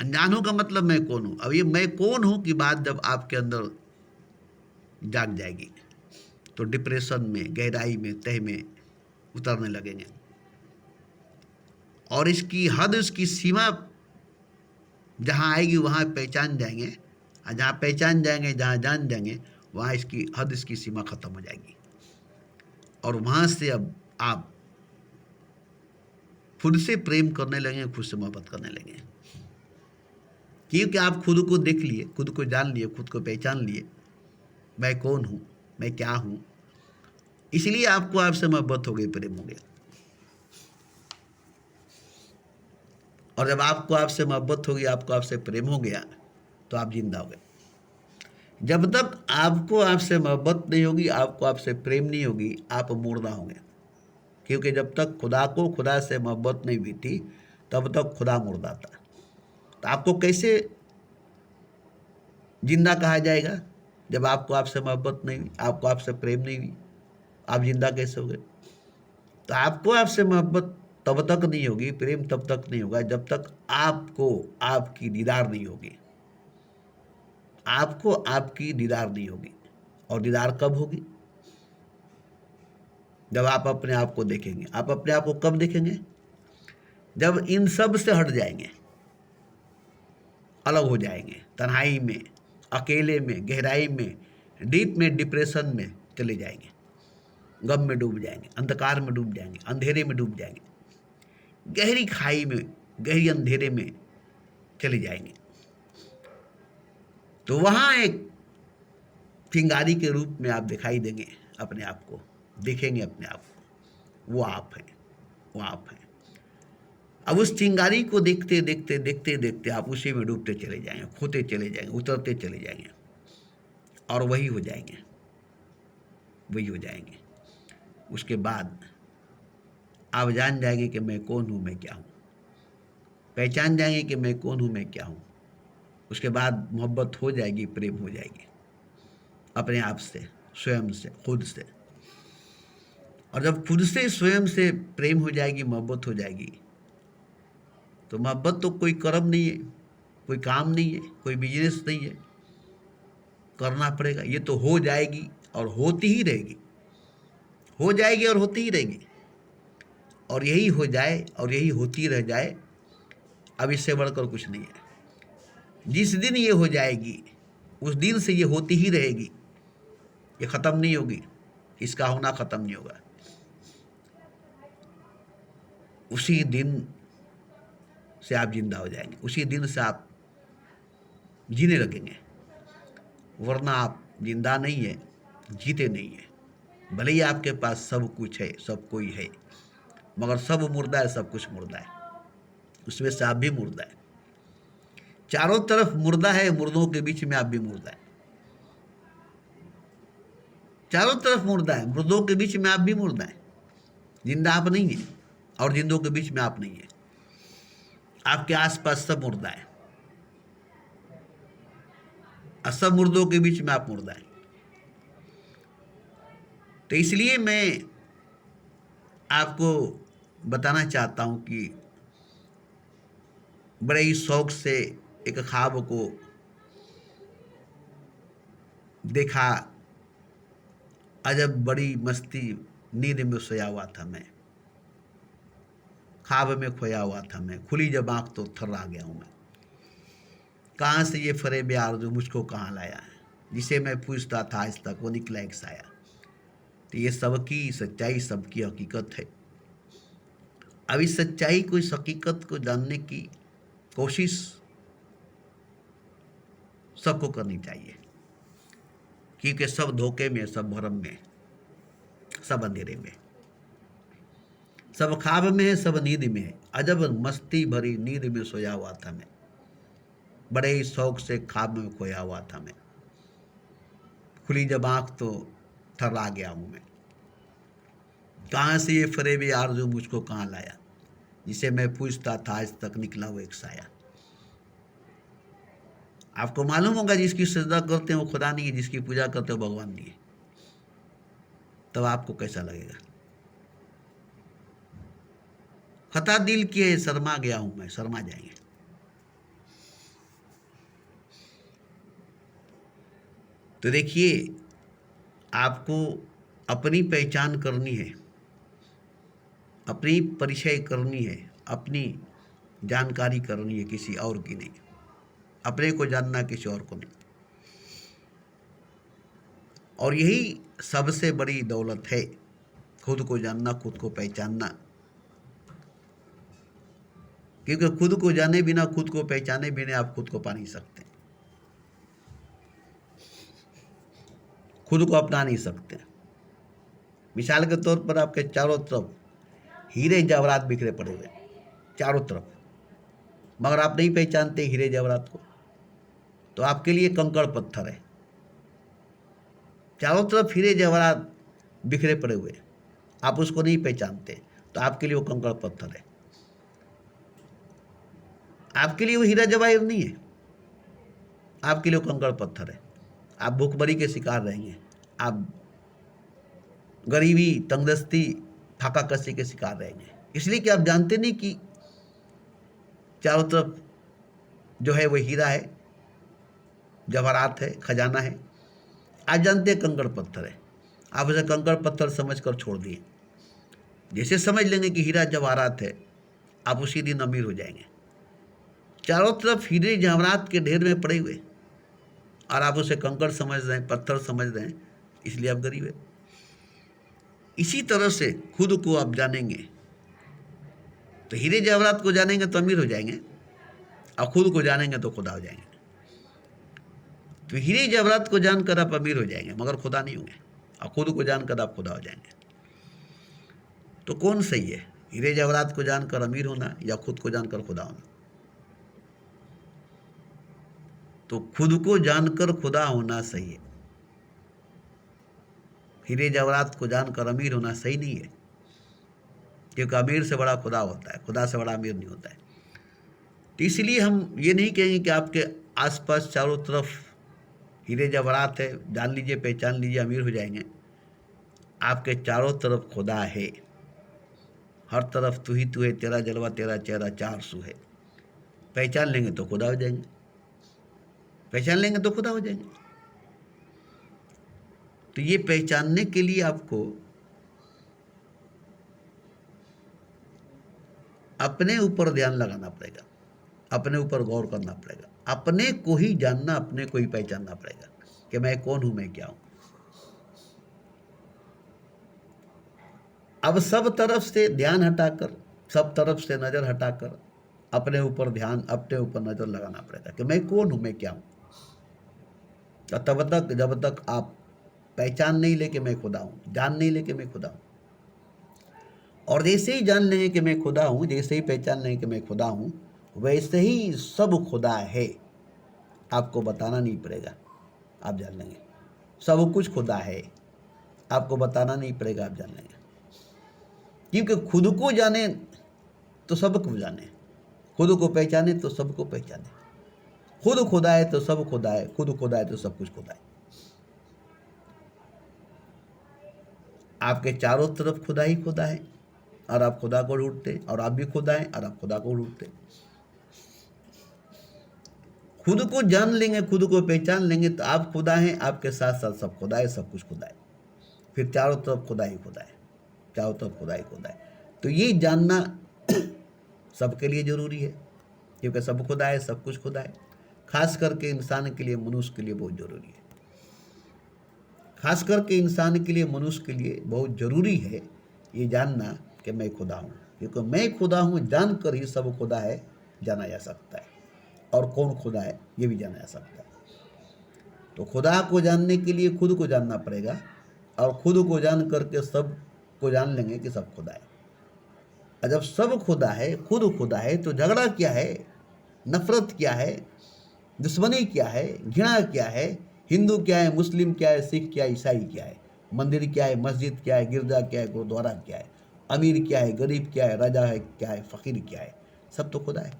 अनजान हूँ का मतलब मैं कौन हूँ। अब ये मैं कौन हूँ की बात जब आपके अंदर जाग जाएगी तो डिप्रेशन में, गहराई में, तह में उतरने लगेंगे, और इसकी हद, इसकी सीमा जहाँ आएगी वहाँ पहचान जाएंगे, और जहाँ पहचान जाएंगे, जहाँ जान जाएंगे, वहाँ इसकी हद, इसकी सीमा ख़त्म हो जाएगी, और वहाँ से अब आप खुद से प्रेम करने लगेंगे, खुद से मोहब्बत करने लगेंगे, क्योंकि आप खुद को देख लिए, खुद को जान लिए, खुद को पहचान लिए, मैं कौन हूँ, मैं क्या हूँ। इसलिए आपको आपसे मोहब्बत हो गई, प्रेम हो गया। और जब आपको आपसे मोहब्बत होगी, आपको आपसे प्रेम हो गया, तो आप जिंदा हो गए। जब तक आपको आपसे मोहब्बत नहीं होगी, आपको आपसे प्रेम नहीं होगी, आप मुर्दा होंगे, क्योंकि जब तक खुदा को खुदा से मोहब्बत नहीं हुई थी, तब तक खुदा मुर्दा था। तो आपको कैसे जिंदा कहा जाएगा? जब आपको आपसे मोहब्बत नहीं हुई, आपको आपसे प्रेम नहीं हुई, आप जिंदा कैसे हो गए? तो आपको आपसे मोहब्बत तब तक नहीं होगी, प्रेम तब तक नहीं होगा, जब तक आपको आपकी दीदार नहीं होगी, आपको आपकी दीदार नहीं होगी। और दीदार कब होगी? जब आप अपने आप को देखेंगे। आप अपने आप को कब देखेंगे? जब इन सब से हट जाएंगे, अलग हो जाएंगे, तन्हाई में, अकेले में, गहराई में, डीप में, डिप्रेशन में चले जाएंगे, गम में डूब जाएंगे, अंधकार में डूब जाएंगे, अंधेरे में डूब जाएंगे, गहरी खाई में, गहरी अंधेरे में चले जाएंगे। तो वहाँ एक चिंगारी के रूप में आप दिखाई देंगे, अपने आप को देखेंगे, अपने आप को, वो आप हैं, वो आप हैं। अब उस चिंगारी को देखते देखते देखते देखते आप उसी में डूबते चले जाएंगे, खोते चले जाएंगे, उतरते चले जाएंगे, और वही हो जाएंगे, वही हो जाएंगे। उसके बाद आप जान जाएंगे कि मैं कौन हूँ, मैं क्या हूँ, पहचान जाएंगे कि मैं कौन हूँ, मैं क्या हूँ। उसके बाद मोहब्बत हो जाएगी, प्रेम हो जाएगी अपने आप से, स्वयं से, खुद से। और जब खुद से, स्वयं से प्रेम हो जाएगी, मोहब्बत हो जाएगी, तो मोहब्बत तो कोई कर्म नहीं है, कोई काम नहीं है, कोई बिजनेस नहीं है, करना पड़ेगा। ये तो हो जाएगी और होती ही रहेगी, हो जाएगी और होती ही रहेगी, और यही हो जाए और यही होती रह जाए। अब इससे बढ़कर कुछ नहीं है। जिस दिन ये हो जाएगी, उस दिन से ये होती ही रहेगी, ये ख़त्म नहीं होगी, इसका होना ख़त्म नहीं होगा। उसी दिन से आप जिंदा हो जाएंगे, उसी दिन से आप जीने लगेंगे, वरना आप जिंदा नहीं है, जीते नहीं है। भले ही आपके पास सब कुछ है, सब कोई है, मगर सब मुर्दा है, सब कुछ मुर्दा है, उसमें से आप भी मुर्दा है। चारों तरफ मुर्दा है, मुर्दों के बीच में आप भी मुर्दा है। चारों तरफ मुर्दा है, मुर्दों के बीच में आप भी मुर्दा है। जिंदा आप नहीं है, और जिंदों के बीच में आप नहीं है। आपके आसपास सब मुर्दा है, और सब मुर्दों के बीच में आप मुर्दा है। तो इसलिए मैं आपको बताना चाहता हूँ कि बड़े ही शौक से एक ख्वाब को देखा, अजब बड़ी मस्ती, नींद में सोया हुआ था मैं, ख्वाब में खोया हुआ था मैं, खुली जब आँख तो थर्रा गया हूँ मैं। कहाँ से ये फरेब आरज़ू मुझको कहाँ लाया है, जिसे मैं पूछता था आज तक वो निकला एक साया। तो ये सबकी सच्चाई, सबकी हकीकत है। अब इस सच्चाई को, इस हकीकत को जानने की कोशिश सबको करनी चाहिए, क्योंकि सब धोखे में, सब भ्रम में, सब अंधेरे में, सब ख्वाब में है, सब नींद में है। अजब मस्ती भरी नींद में सोया हुआ था मैं, बड़े ही शौक से ख्वाब में खोया हुआ था मैं। खुली जब आँख तो थर्रा गया हूँ मैं। कहाँ से ये फरेब आरज़ू मुझको कहाँ लाया, जिसे मैं पूछता था आज तक निकला वो एक साया। आपको मालूम होगा जिसकी सजदा करते हैं वो खुदा नहीं है, जिसकी पूजा करते हो भगवान नहीं है। तब आपको कैसा लगेगा? खता दिल की है, शर्मा गया हूं मैं, शर्मा जाएंगे। तो देखिए, आपको अपनी पहचान करनी है, अपनी परिचय करनी है, अपनी जानकारी करनी है, किसी और की नहीं। अपने को जानना, किसी और को नहीं। और यही सबसे बड़ी दौलत है, खुद को जानना, खुद को पहचानना। क्योंकि खुद को जाने बिना, खुद को पहचाने बिना आप खुद को पा नहीं सकते, खुद को अपना नहीं सकते। मिसाल के तौर पर आपके चारों तरफ हीरे जवाहरात बिखरे पड़े हुए, चारों तरफ, मगर आप नहीं पहचानते हीरे जवाहरात को, तो आपके लिए कंकड़ पत्थर है। चारों तरफ हीरे जवाहरात बिखरे पड़े हुए, आप उसको नहीं पहचानते, तो आपके लिए वो कंकड़ पत्थर है। आपके लिए वो हीरा जवाहर नहीं है, आपके लिए वो कंकड़ पत्थर है। आप भूखमरी के शिकार रहेंगे, आप गरीबी, तंगदस्ती, फाका कसी के शिकार रहेंगे, इसलिए कि आप जानते नहीं कि चारों तरफ जो है वो हीरा है, जवाहरात है, खजाना है। आप जानते हैं कंकड़ पत्थर है, आप उसे कंकड़ पत्थर समझकर छोड़ दिए। जैसे समझ लेंगे कि हीरा जवाहरात है, आप उसी दिन अमीर हो जाएंगे। चारों तरफ हीरे जवाहरात के ढेर में पड़े हुए, और आप उसे कंकड़ समझ रहे हैं, पत्थर समझ रहे हैं, इसलिए आप गरीब है। इसी तरह से खुद को आप जानेंगे तो हीरे जवाहरात को जानेंगे तो अमीर हो जाएंगे, और खुद को जानेंगे तो खुदा हो जाएंगे। तो हीरे जवाहरात को जानकर आप अमीर हो जाएंगे, मगर खुदा नहीं होंगे, और खुद को जानकर आप खुदा हो जाएंगे। तो कौन सही है, हीरे जवाहरात को जानकर अमीर होना या खुद को जानकर खुदा होना? तो खुद को जानकर खुदा होना सही है, हीरे जवाहरात को जानकर अमीर होना सही नहीं है। क्योंकि अमीर से बड़ा खुदा होता है, खुदा से बड़ा अमीर नहीं होता है। तो इसलिए हम ये नहीं कहेंगे कि आपके आसपास चारों तरफ हीरे जवाहरात है, जान लीजिए, पहचान लीजिए, अमीर हो जाएंगे। आपके चारों तरफ खुदा है, हर तरफ तू ही तू है, तेरा जलवा तेरा चेहरा चार सू है। पहचान लेंगे तो खुदा हो जाएंगे, पहचान लेंगे तो खुदा हो जाएंगे। तो ये पहचानने के लिए आपको अपने ऊपर ध्यान लगाना पड़ेगा, अपने ऊपर गौर करना पड़ेगा, अपने को ही जानना, अपने को ही पहचानना पड़ेगा कि मैं कौन हूं, मैं क्या हूं। अब सब तरफ से ध्यान हटाकर, सब तरफ से नजर हटाकर अपने ऊपर ध्यान, अपने ऊपर नजर लगाना पड़ेगा कि मैं कौन हूं, मैं क्या हूं। तब तक, जब तक आप पहचान नहीं ले कि मैं खुदा हूं, जान नहीं ले कि मैं खुदा हूं, और जैसे ही जान लेंगे कि मैं खुदा हूं, जैसे ही पहचान लेंगे कि मैं खुदा हूं, वैसे ही सब खुदा है। आपको बताना नहीं पड़ेगा, आप जान लेंगे सब कुछ खुदा है, आपको बताना नहीं पड़ेगा, आप जान लेंगे। क्योंकि खुद को जाने तो सबको जाने, खुद को पहचाने तो सबको पहचाने। खुद खुदा है तो सब खुदा है, खुद खुदा है तो सब कुछ खुदा है। आपके चारों तरफ खुदा ही खुदा है, और आप खुदा को ढूंढते, और आप भी खुदा हैं और आप खुदा को ढूंढते। खुद को जान लेंगे, खुद को पहचान लेंगे तो आप खुदा हैं, आपके साथ साथ सब खुदा है, सब कुछ खुदा है। फिर चारों तरफ खुदा ही खुदा है, चारों तरफ खुदा ही खुदा है। तो ये जानना सबके लिए जरूरी है, क्योंकि सब खुदा है, सब कुछ खुदा है। खास करके इंसान के लिए, मनुष्य के लिए बहुत जरूरी है। खास करके इंसान के लिए, मनुष्य के लिए बहुत ज़रूरी है ये जानना कि मैं खुदा हूँ, क्योंकि मैं खुदा हूँ जानकर ही सब खुदा है जाना जा सकता है, और कौन खुदा है ये भी जाना जा सकता है। तो खुदा को जानने के लिए खुद को जानना पड़ेगा, और खुद को जान करके सब को जान लेंगे कि सब खुदा है। और जब सब खुदा है, खुद खुदा है, तो झगड़ा क्या है, नफरत क्या है, दुश्मनी क्या है, घृणा क्या है, हिंदू क्या है, मुस्लिम क्या है, सिख क्या है, ईसाई क्या है, मंदिर क्या है, मस्जिद क्या है, गिरजा क्या है, गुरुद्वारा क्या है, अमीर क्या है, गरीब क्या है, राजा है क्या है, फ़कीर क्या है, सब तो खुदा है।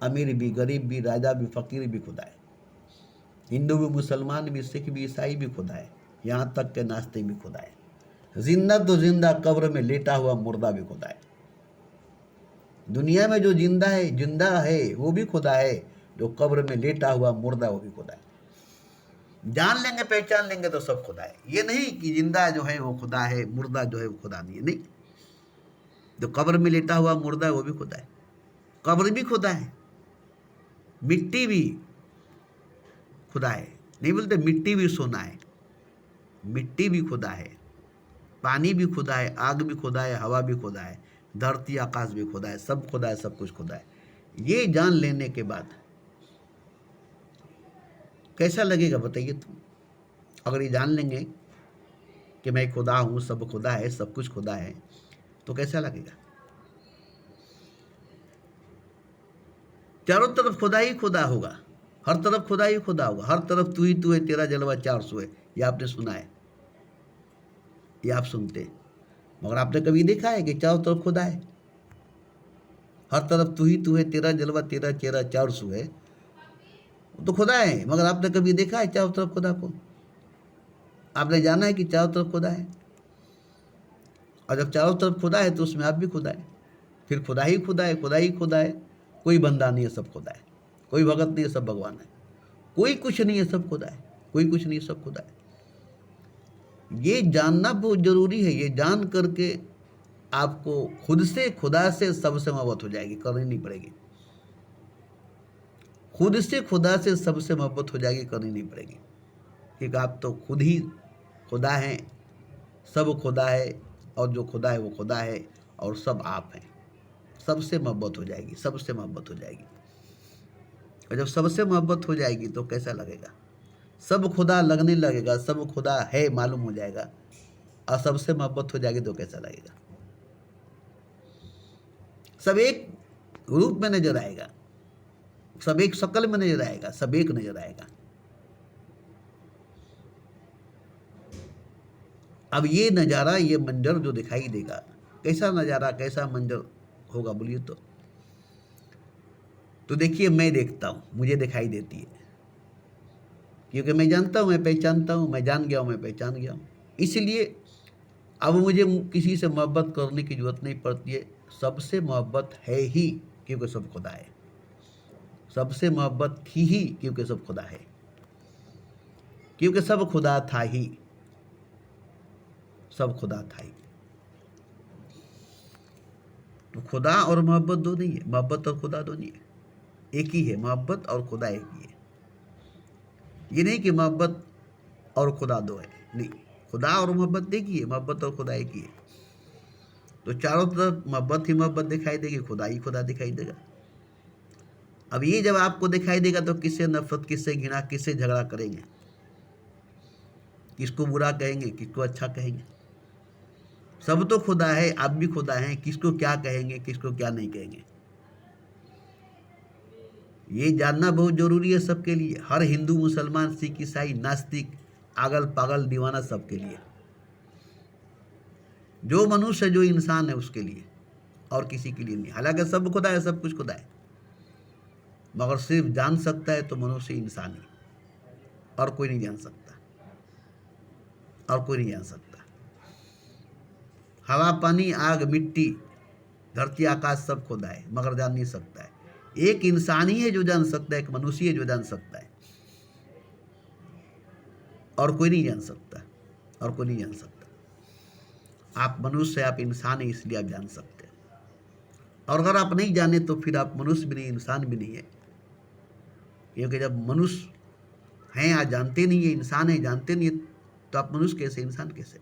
अमीर भी, गरीब भी, राजा भी, फ़कीर भी खुदा है। हिंदू भी, मुसलमान भी, सिख भी, ईसाई भी खुदा है, यहाँ तक के नास्तिक भी खुदा है। जिंदा तो जिंदा, कब्र में लेटा हुआ मुर्दा भी खुदा है। दुनिया में जो जिंदा है वो भी खुदा है, जो कब्र में लेटा हुआ मुर्दा वो भी खुदा है। जान लेंगे, पहचान लेंगे तो सब खुदा है। ये नहीं कि जिंदा जो है वो खुदा है, मुर्दा जो है वो खुदा नहीं है, नहीं। जो कब्र में लेटा हुआ मुर्दा है वो भी खुदा है, कब्र भी खुदा है, मिट्टी भी खुदा है। नहीं बोलते मिट्टी भी सोना है, मिट्टी भी खुदा है, पानी भी खुदा है, आग भी खुदा है, हवा भी खुदा है, धरती आकाश भी खुदा है, सब खुदा है, सब कुछ खुदा है। ये जान लेने के बाद कैसा लगेगा बताइए तुम? अगर ये जान लेंगे कि मैं खुदा हूँ, सब खुदा है, सब कुछ खुदा है, तो कैसा लगेगा? चारों तरफ खुदा ही खुदा होगा, हर तरफ खुदा ही खुदा होगा, हर तरफ तू ही तू है, तेरा जलवा 400 है। ये आपने सुना है, ये आप सुनते हैं, मगर आपने कभी देखा है कि चारों तरफ खुदा है? हर तरफ तू ही तू है, तेरा जलवा, तेरा चेहरा 400 है, तो खुदा है, मगर आपने कभी देखा है चारों तरफ खुदा को? आपने जाना है कि चारों तरफ खुदा है, और जब चारों तरफ खुदा है तो उसमें आप भी खुदा है। फिर खुदा ही खुदा है, खुदा ही खुदा है, कोई बंदा नहीं है, सब खुदा है, कोई भगत नहीं है, सब भगवान है, कोई कुछ नहीं है, सब खुदा है, कोई कुछ नहीं है, सब खुदा है। ये जानना बहुत जरूरी है। ये जान करके आपको खुद से, खुदा से, सबसे मोहब्बत हो जाएगी, करनी नहीं पड़ेगी। खुद से, खुदा से, सबसे मोहब्बत हो जाएगी, करनी नहीं पड़ेगी, क्योंकि आप तो खुद ही खुदा हैं, सब खुदा है, और जो खुदा है वो खुदा है, और सब आप हैं। सबसे मोहब्बत हो जाएगी, सबसे मोहब्बत हो जाएगी। और जब सबसे मोहब्बत हो जाएगी तो कैसा लगेगा? सब खुदा लगने लगेगा, सब खुदा है मालूम हो जाएगा, और सबसे मोहब्बत हो जाएगी तो कैसा लगेगा? सब एक रूप में नजर आएगा, सब एक शक्ल में नजर आएगा, सब एक नजर आएगा। अब ये नज़ारा, ये मंजर जो दिखाई देगा, कैसा नज़ारा, कैसा मंजर होगा बोलिए तो देखिए, मैं देखता हूँ, मुझे दिखाई देती है, क्योंकि मैं जानता हूँ, मैं पहचानता हूँ, मैं जान गया हूँ, मैं पहचान गया हूँ। इसलिए अब मुझे किसी से मोहब्बत करने की जरूरत नहीं पड़ती है, सबसे मोहब्बत है ही, क्योंकि सब खुदा है। सबसे मोहब्बत थी ही, क्योंकि सब खुदा है, क्योंकि सब खुदा था ही, सब खुदा था ही। तो खुदा और मोहब्बत दो नहीं है, मोहब्बत और खुदा दो नहीं है, एक ही है। मोहब्बत और खुदा एक ही है। ये नहीं कि मोहब्बत और खुदा दो है, नहीं, खुदा और मोहब्बत एक ही है, मोहब्बत और खुदा एक ही है। तो चारों तरफ मोहब्बत ही मोहब्बत दिखाई देगी, खुदा ही खुदा दिखाई देगा। अब ये जब आपको दिखाई देगा तो किससे नफरत, किससे घृणा, किससे झगड़ा करेंगे? किसको बुरा कहेंगे, किसको अच्छा कहेंगे? सब तो खुदा है, आप भी खुदा हैं, किसको क्या कहेंगे, किसको क्या नहीं कहेंगे? ये जानना बहुत जरूरी है सबके लिए, हर हिंदू, मुसलमान, सिख, ईसाई, नास्तिक, आगल पागल, दीवाना, सबके लिए। जो मनुष्य, जो इंसान है उसके लिए, और किसी के लिए नहीं। हालांकि सब खुदा है, सब कुछ खुदा है, मगर सिर्फ जान सकता है तो मनुष्य, इंसान ही, और कोई नहीं जान सकता, और कोई नहीं जान सकता। हवा, पानी, आग, मिट्टी, धरती, आकाश, सब खुदा है, मगर जान नहीं सकता है। एक इंसान ही है जो जान सकता है, एक मनुष्य है जो जान सकता है, और कोई नहीं जान सकता, और कोई नहीं जान सकता। आप मनुष्य है, आप इंसान है, इसलिए आप जान सकते हैं। और अगर आप नहीं जाने तो फिर आप मनुष्य भी नहीं, इंसान भी नहीं है, क्योंकि जब मनुष्य हैं, आज जानते नहीं है, इंसान है, जानते नहीं है, तो आप मनुष्य कैसे, इंसान कैसे?